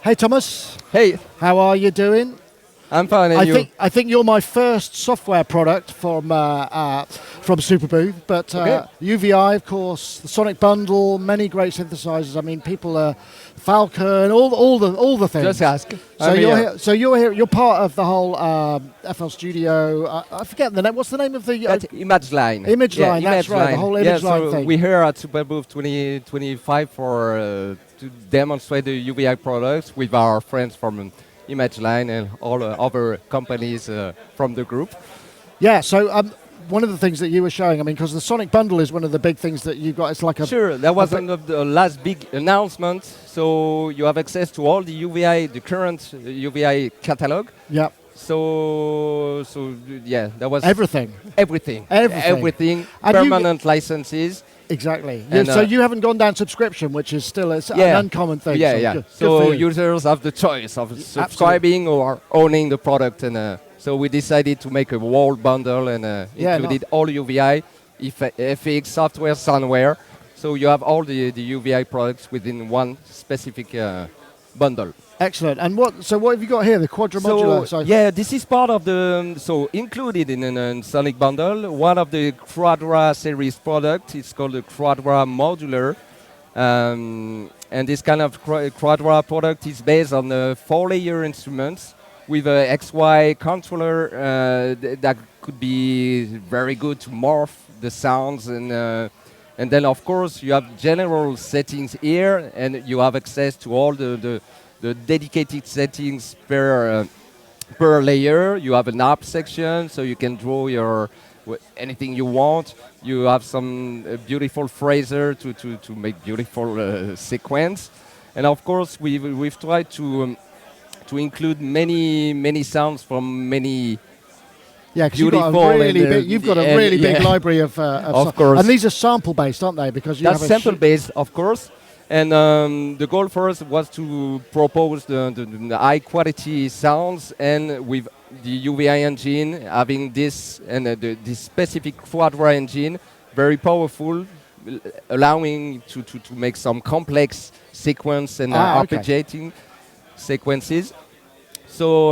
Hey Thomas, Hey, how are you doing? I'm fine, and you? I think you're my first software product from Superbooth, but Okay. UVI, of course, the Sonic Bundle, many great synthesizers. I mean, people are Falcon, all the things. Just ask. So I'm you're here. here. So you're here. You're part of the whole FL Studio. I forget the name. What's the name of the That's Image Line. Image Line? That's right. The whole Image Line so thing. we're here at Superbooth 2025 for to demonstrate the UVI products with our friends from Image Line and all other companies from the group. Yeah. So one of the things that you were showing, I mean, because the Sonic Bundle is one of the big things that you've got. It's like a Sure, that was one of the last big announcement. So you have access to all the UVI, the current UVI catalog. yeah. So yeah, that was Everything. everything, Everything. And you permanent licenses. Exactly. And, So you haven't gone down subscription, which is still an uncommon thing. Yeah, so yeah. Good, So good for you. users have the choice of subscribing or owning the product, and so we decided to make a whole bundle and included all UVI, FX, software, soundware. So you have all the UVI products within one specific bundle. Excellent. And what have you got here? The Quadra Modular. So yeah, this is part of the included in a Sonic bundle. One of the Quadra series product. It's called the Quadra Modular, and this kind of Quadra product is based on 4-layer instruments with a XY controller that could be very good to morph the sounds, and then of course you have general settings here, and you have access to all the dedicated settings per layer. You have an app section, so you can draw anything you want. You have some beautiful phraser to make beautiful sequence, and of course we've tried to include many sounds from many. Yeah, because you've got a really big library of course. And these are sample based, aren't they? Because you That's have sample based, of course. And the goal for us was to propose the high quality sounds, and with the UVI engine having this and this specific Quadra engine, very powerful, allowing to make some complex sequence and arpeggiating sequences. So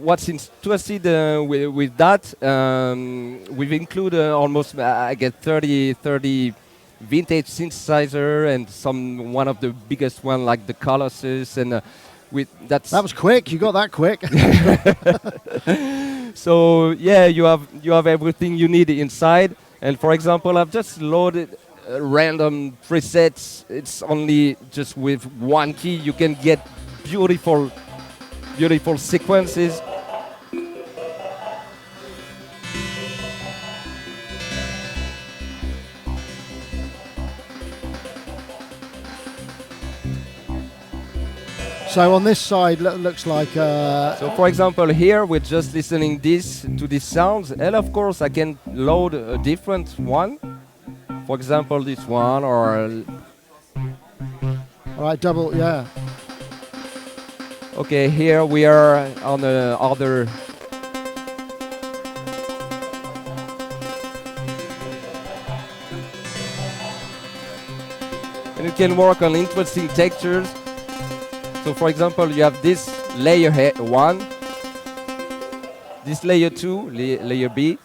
what's interesting with that, we've included almost, I get 30 vintage synthesizer and one of the biggest one like the Colossus, and that was quick. You got that quick. So yeah, you have everything you need inside. And for example, I've just loaded random presets. It's only just with one key you can get beautiful sequences. So on this side, looks like. So for example, here we're just listening to these sounds, and of course I can load a different one. For example, this one, or. All right, double, yeah. Okay, here we are on the other. And you can work on interesting textures. So for example, you have this layer 1, this layer 2, layer B,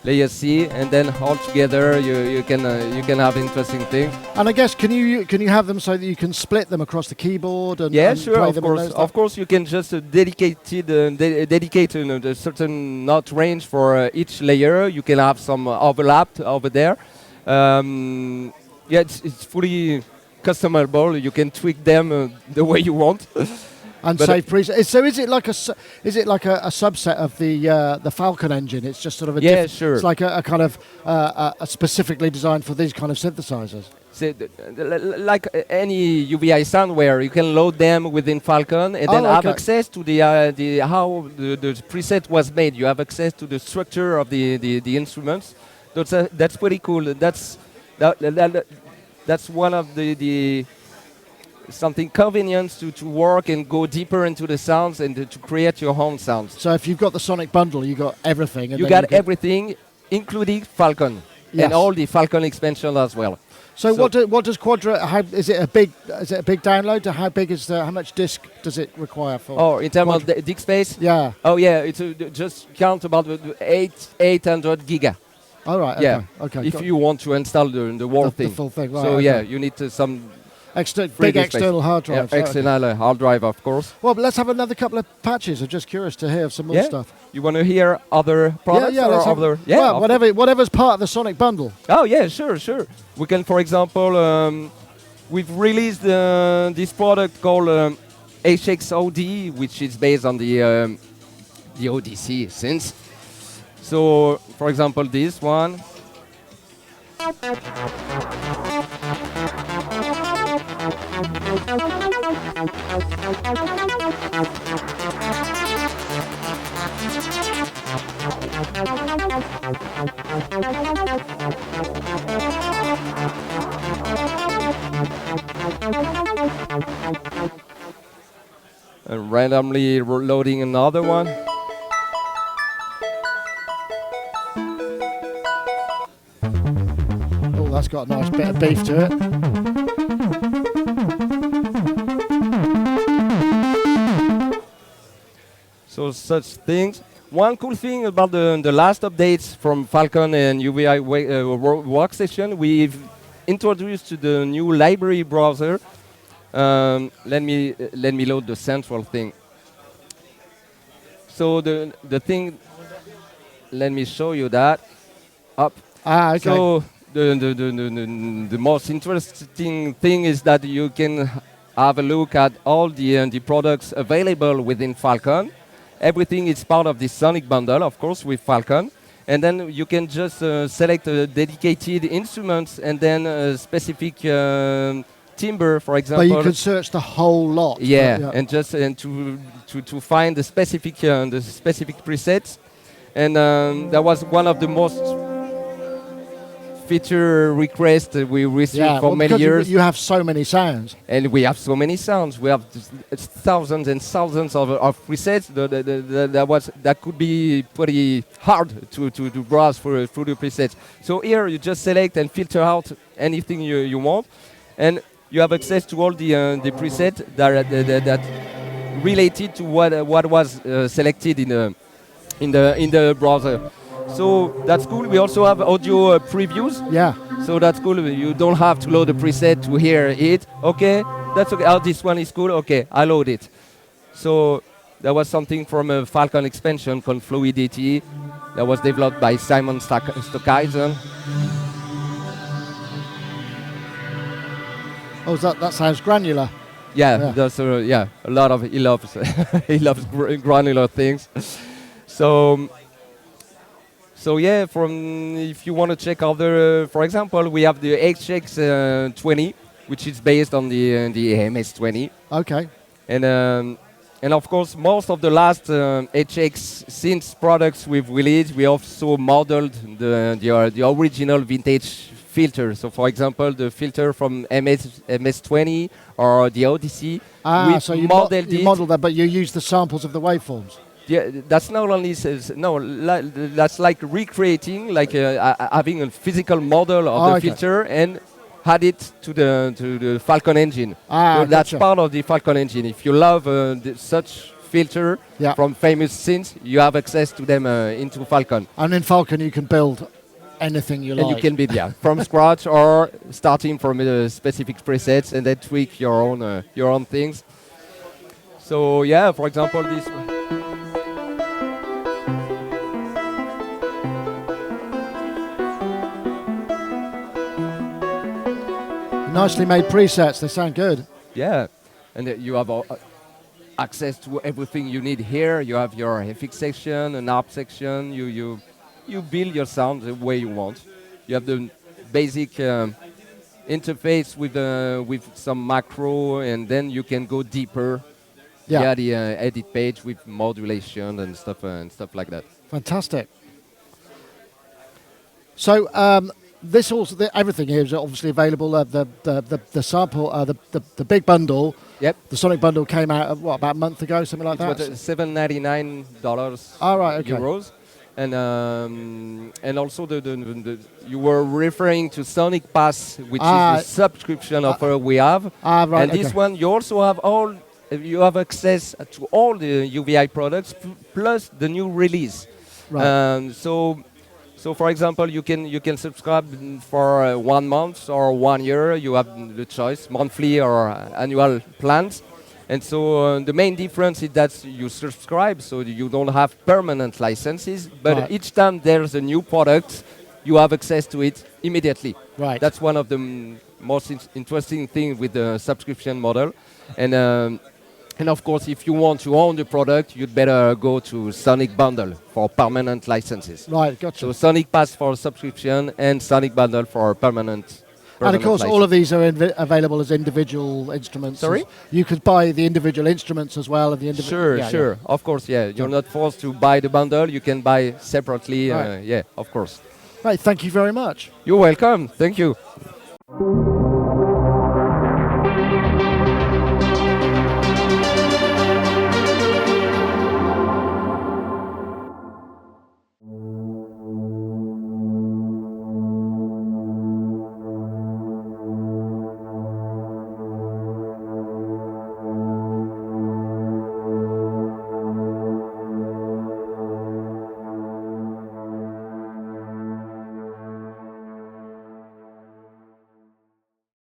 layer C, and then all together you can have interesting things. And I guess can you have them so that you can split them across the keyboard and sure, play of them course. Of course, you can just dedicate a certain note range for each layer. You can have some overlap over there. It's fully customizable. You can tweak them the way you want. And save presets. So is it like a subset of the Falcon engine? It's just sort of sure. It's like a kind of a specifically designed for these kind of synthesizers. So, like any UVI soundware, you can load them within Falcon and then have access to how the preset was made. You have access to the structure of the instruments. That's pretty cool. That's one of the something convenient to work and go deeper into the sounds and to create your own sounds. So if you've got the Sonic Bundle, you got everything. And you got everything, including Falcon and all the Falcon expansion as well. So what does Quadra? Is it a big download? How big is how much disk does it require for? Oh, in terms of the disk space? Yeah. Oh yeah, it's just count about 800 giga. All right. Yeah. Okay. If you want to install the whole thing. The full thing. Right, so okay. yeah, you need some big external hard drive. Yeah, external hard drive, of course. Well, but let's have another couple of patches. I'm just curious to hear some more stuff. You want to hear other products? Yeah, let's have, well, whatever's part of the Sonic bundle. Oh yeah, sure. We can, for example, we've released this product called HXOD, which is based on the Odyssey synth. So, for example, this one. And randomly loading another one. Oh, that's got a nice bit of beef to it. So such things. One cool thing about the last updates from Falcon and UVI workstation, we've introduced to the new library browser. Let me load the central thing. So the thing, let me show you that. Up. Ah, okay. So the most interesting thing is that you can have a look at all the products available within Falcon. Everything is part of the Sonic bundle, of course, with Falcon. And then you can just select dedicated instruments and then a specific timbre, for example. But you could search the whole lot. Yeah, and just to find the specific presets. And that was one of the most feature requests we received for many years. You have so many sounds. And we have so many sounds. We have thousands and thousands of presets. That could be pretty hard to browse through the presets. So here you just select and filter out anything you want, and you have access to all the presets that related to what was selected in the browser. So that's cool. We also have audio previews. Yeah. So that's cool. You don't have to load a preset to hear it. Okay, that's okay. Oh, this one is cool. Okay, I load it. So that was something from a Falcon expansion called Fluidity that was developed by Simon Stockhausen. Oh, that sounds granular. Yeah. That's a lot of he loves he loves granular things. So yeah, if you want to check other, for example, we have the HX20, which is based on the MS20. Okay. And of course, most of the last HX synth products we've released, we also modeled the original vintage filter. So for example, the filter from MS20 or the Odyssey. So you modeled that, but you use the samples of the waveforms. Yeah, that's not only that's like recreating, like having a physical model of the filter and add it to the Falcon engine. So that's part of the Falcon engine. If you love such filter from famous synths, you have access to them into Falcon. And in Falcon, you can build anything you like. And you can build from scratch or starting from specific presets and then tweak your own things. So yeah, for example, this. Nicely made presets. They sound good. Yeah, and you have access to everything you need here. You have your FX section, an ARP section. You build your sound the way you want. You have the basic interface with some macro, and then you can go deeper via the edit page with modulation and stuff like that. Fantastic. So. This also, everything here is obviously available. The sample, the big bundle. Yep. The Sonic bundle came out about a month ago, something like that. $799. All right. Okay. Euros, and also you were referring to Sonic Pass, which is the subscription offer we have. Right, and this one, you also have you have access to all the UVI products plus the new release. Right. So for example, you can subscribe for 1 month or 1 year. You have the choice, monthly or annual plans. And so the main difference is that you subscribe, so you don't have permanent licenses. But each time there's a new product, you have access to it immediately. Right. That's one of the most interesting things with the subscription model. And of course, if you want to own the product, you'd better go to Sonic Bundle for permanent licenses. Right, gotcha. So Sonic Pass for subscription and Sonic Bundle for permanent. And of course, all of these are available as individual instruments. Sorry? You could buy the individual instruments as well. Of the sure. Of course, yeah. You're not forced to buy the bundle. You can buy separately. Right. Yeah, of course. Right, thank you very much. You're welcome. Thank you.